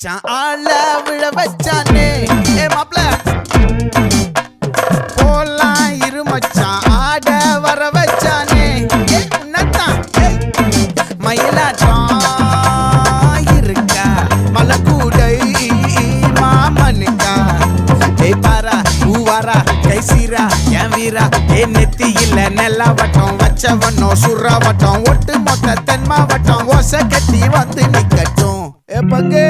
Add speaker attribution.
Speaker 1: மச்சான் ஆள விழ வச்சானே ஏ மாப்ள போலாம் இரு மச்சான் ஆட வர வச்சானே ஏ உன்னதான் மயிலாட்டம் இருக்கா மலக்கூடை மாமனுக்கா ஏ பாரா ஊவாரா கைசீரா என் வீரா ஏ நெத்தி இல்ல நெல்லாவட்டம் வச்சவனோ சுறாவட்டம் ஒட்டு மொத்த தென் மாவட்டம் ஓசை கட்டி வந்து நிக்கட்டும் ஏ பங்கே